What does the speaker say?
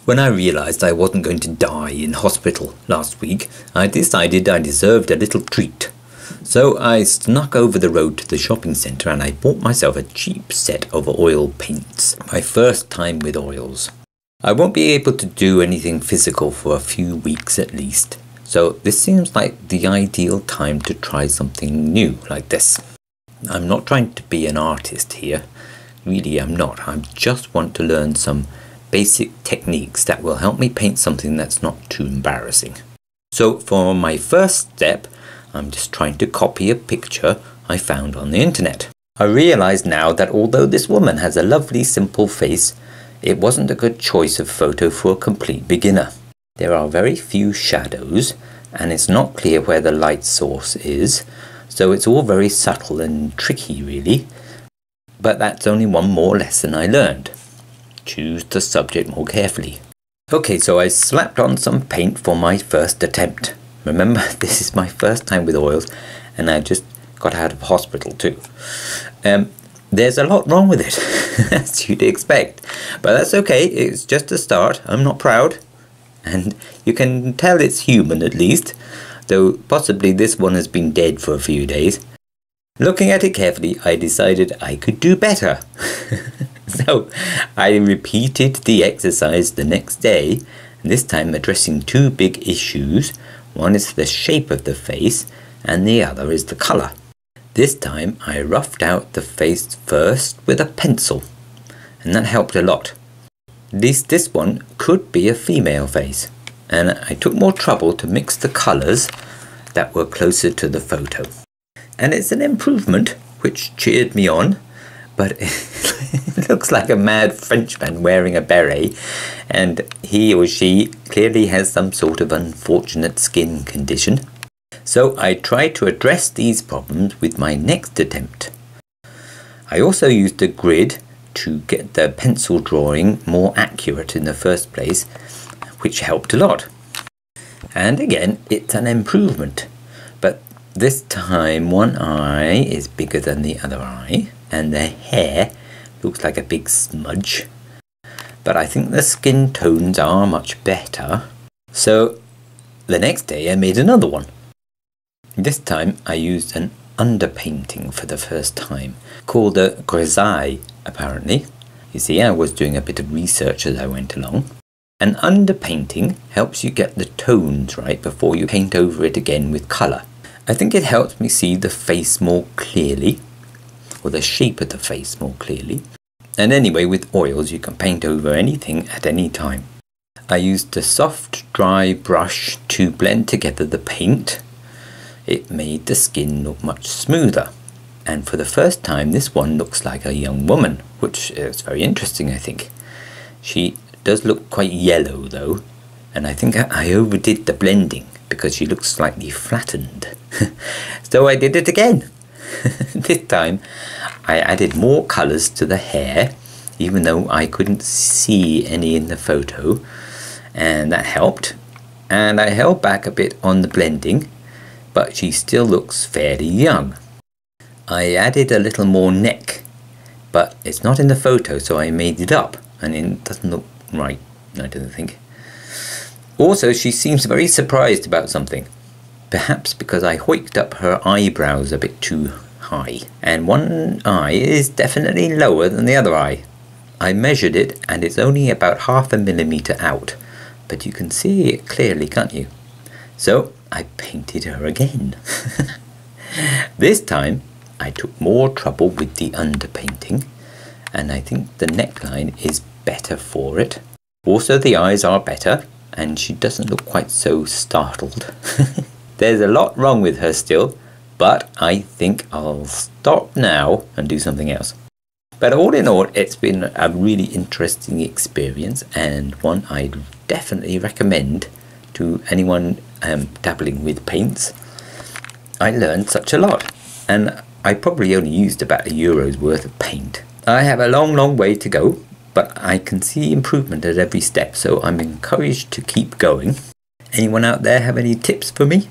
When I realised I wasn't going to die in hospital last week, I decided I deserved a little treat. So I snuck over the road to the shopping centre and I bought myself a cheap set of oil paints. My first time with oils. I won't be able to do anything physical for a few weeks at least. So this seems like the ideal time to try something new like this. I'm not trying to be an artist here. Really, I'm not. I just want to learn some basic techniques that will help me paint something that's not too embarrassing. So for my first step, I'm just trying to copy a picture I found on the internet. I realise now that although this woman has a lovely simple face, it wasn't a good choice of photo for a complete beginner. There are very few shadows and it's not clear where the light source is, so it's all very subtle and tricky really. But that's only one more lesson I learned. Choose the subject more carefully. Okay, so I slapped on some paint for my first attempt. Remember, this is my first time with oils and I just got out of hospital too. There's a lot wrong with it, as you'd expect. But that's okay, it's just a start. I'm not proud. And you can tell it's human at least, though possibly this one has been dead for a few days. Looking at it carefully, I decided I could do better. So I repeated the exercise the next day, this time addressing two big issues. One is the shape of the face and the other is the colour. This time I roughed out the face first with a pencil and that helped a lot. At least this one could be a female face, and I took more trouble to mix the colours that were closer to the photo. And it's an improvement which cheered me on, but it looks like a mad Frenchman wearing a beret, and he or she clearly has some sort of unfortunate skin condition. So I tried to address these problems with my next attempt. I also used a grid to get the pencil drawing more accurate in the first place, which helped a lot. And again, it's an improvement, but this time one eye is bigger than the other eye and the hair looks like a big smudge. But I think the skin tones are much better. So the next day I made another one. This time I used an underpainting for the first time, called a grisaille apparently. You see, I was doing a bit of research as I went along. An underpainting helps you get the tones right before you paint over it again with colour. I think it helps me see the face more clearly, or the shape of the face more clearly. And anyway, with oils you can paint over anything at any time. I used a soft dry brush to blend together the paint. It made the skin look much smoother. And for the first time this one looks like a young woman, which is very interesting I think. She does look quite yellow though, and I think I overdid the blending because she looks slightly flattened. So I did it again. This time I added more colours to the hair, even though I couldn't see any in the photo, and that helped. And I held back a bit on the blending, but she still looks fairly young. I added a little more neck, but it's not in the photo, so I made it up, and it doesn't look right, I don't think. Also, she seems very surprised about something. Perhaps because I hoiked up her eyebrows a bit too high, and one eye is definitely lower than the other eye. I measured it and it's only about 0.5 millimeter out, but you can see it clearly, can't you? So I painted her again. This time I took more trouble with the underpainting, and I think the neckline is better for it. Also the eyes are better, and she doesn't look quite so startled. There's a lot wrong with her still, but I think I'll stop now and do something else. But all in all, it's been a really interesting experience, and one I'd definitely recommend to anyone dabbling with paints. I learned such a lot, and I probably only used about €1 worth of paint. I have a long way to go, but I can see improvement at every step, so I'm encouraged to keep going. Anyone out there have any tips for me?